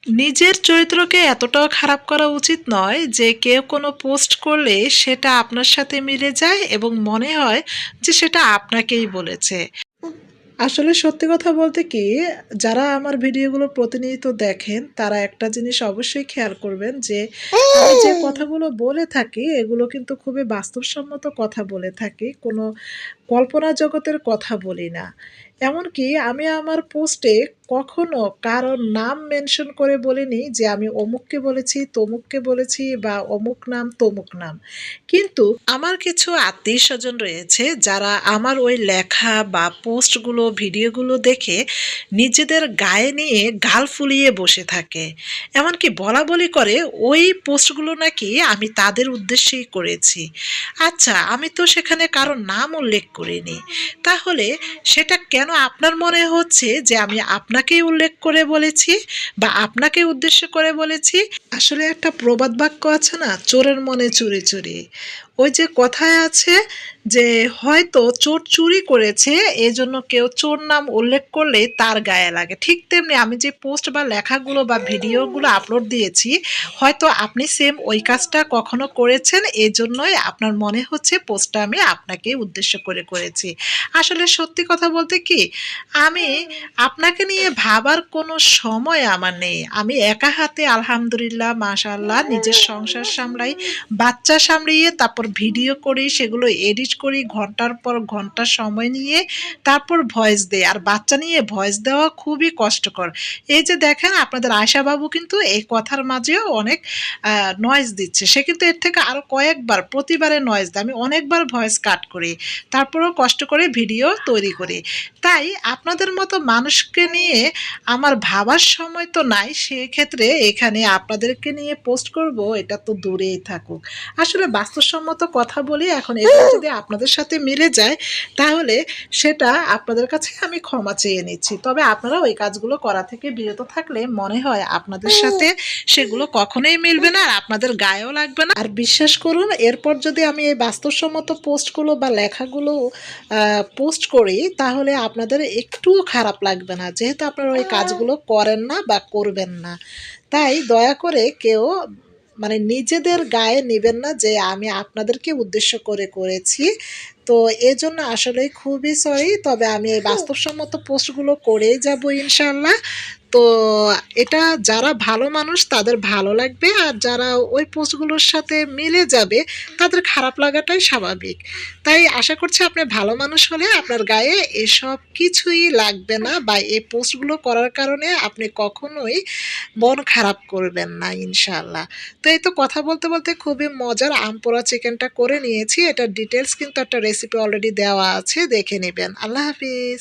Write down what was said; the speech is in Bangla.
নিজের চরিত্রকে এতটাও খারাপ করা উচিত নয় যে কেউ কোনো পোস্ট করলে সেটা আপনার সাথে মিলে যায় এবং মনে হয় যে সেটা আপনাকেই বলেছে। আসলে সত্যি কথা বলতে কি, যারা আমার ভিডিওগুলো প্রতিনিয়ত দেখেন তারা একটা জিনিস অবশ্যই খেয়াল করবেন যে আমি যে কথাগুলো বলে থাকি এগুলো কিন্তু খুবই বাস্তবসম্মত কথা বলে থাকি। কোনো কল্পনা জগতের কথা বলি না। এমনকি আমি আমার পোস্টে কখনো কারো নাম মেনশন করে বলিনি যে আমি অমুককে বলেছি, তমুককে বলেছি বা অমুক নাম, তমুক নাম। কিন্তু আমার কিছু আত্মীয়স্বজন রয়েছে যারা আমার ওই লেখা বা পোস্টগুলো, ভিডিওগুলো দেখে নিজেদের গায়ে নিয়ে গাল ফুলিয়ে বসে থাকে। এমনকি বলাবলি করে ওই পোস্টগুলো নাকি আমি তাদের উদ্দেশ্যেই করেছি। আচ্ছা, আমি তো সেখানে কারো নাম উল্লেখ করিনি। তাহলে সেটা কেন আপনার মনে হচ্ছে যে আমি আপনাকেই উল্লেখ করে বলেছি বা আপনাকে উদ্দেশ্য করে বলেছি? আসলে একটা প্রবাদ বাক্য আছে না, চোরের মনে চুরি চুরি। ওই যে কথায় আছে যে হয়তো চোর চুরি করেছে, এজন্য কেউ চোর নাম উল্লেখ করলে তার গায়ে লাগে। ঠিক তেমনি আমি যে পোস্ট বা লেখাগুলো বা ভিডিওগুলো আপলোড দিয়েছি, হয়তো আপনি সেম ওই কাজটা কখনো করেছেন, এজন্যই আপনার মনে হচ্ছে পোস্টটা আমি আপনাকে উদ্দেশ্য করে করেছি। আসলে সত্যি কথা বলতে কি, আমি আপনাকে নিয়ে ভাবার কোনো সময় আমার নেই। আমি একা হাতে আলহামদুলিল্লাহ মাশাআল্লাহ নিজের সংসার সামলাই, বাচ্চা সামলিয়ে তারপর ভিডিও করি, সেগুলো এডিট করি ঘন্টার পর ঘন্টা সময় নিয়ে, তারপর ভয়েস দেই। আর বাচ্চা নিয়ে ভয়েস দেওয়া খুবই কষ্টকর। এই যে দেখেন আপনাদের আয়েশা বাবু কিন্তু এই কথার মাঝেও অনেক নয়েজ দিচ্ছে। সে কিন্তু এর থেকে আরো কয়েকবার প্রতিবারে নয়েজ দেয়। আমি অনেকবার ভয়েস কাট করি। তারপরেও কষ্ট করে ভিডিও তৈরি করি। তাই আপনাদের মতো মানুষকে নিয়ে আমার ভাবার সময় তো নাই। সেক্ষেত্রে এখানে আপনাদেরকে নিয়ে পোস্ট করব এটা তো দূরেই থাকুক। আসলে বাস্তবসম্মত কথা বলি, এখন এটা যদি আপনাদের সাথে মিলে যায় তাহলে সেটা আপনাদের কাছে আমি ক্ষমা চেয়ে নিচ্ছি। তবে আপনারা ওই কাজগুলো করা থেকে বিরত থাকলে মনে হয় আপনাদের সাথে সেগুলো কখনোই মিলবে না আর আপনাদের গায়েও লাগবে না। আর বিশ্বাস করুন, এরপর যদি আমি এই বাস্তবসম্মত পোস্টগুলো বা লেখাগুলো পোস্ট করি তাহলে আপনাদের একটুও খারাপ লাগবে না। যেহেতু আপনারা ওই কাজগুলো করেন না বা করবেন না। তাই দয়া করে কেউ মানে নিজেদের গায়ে নিবেন না যে আমি আপনাদেরকে উদ্দেশ্য করে করেছি। তো এজন্য আসলেই খুবই সরি। তবে আমি এই বাস্তবসম্মত পোস্টগুলো করেই যাবো ইনশাআল্লাহ। তো এটা যারা ভালো মানুষ তাদের ভালো লাগবে, আর যারা ওই পোস্টগুলোর সাথে মিলে যাবে তাদের খারাপ লাগাটাই স্বাভাবিক। তাই আশা করছি আপনি ভালো মানুষ হলে আপনার গায়ে এসব কিছুই লাগবে না বা এই পোস্টগুলো করার কারণে আপনি কখনোই মন খারাপ করবেন না ইনশাআল্লাহ। তো এই তো কথা বলতে বলতে খুবই মজার আম পোড়া চিকেনটা করে নিয়েছি। এটার ডিটেইলস কিন্তু একটা রেসিপি অলরেডি দেওয়া আছে, দেখে নিবেন। আল্লাহ হাফিজ।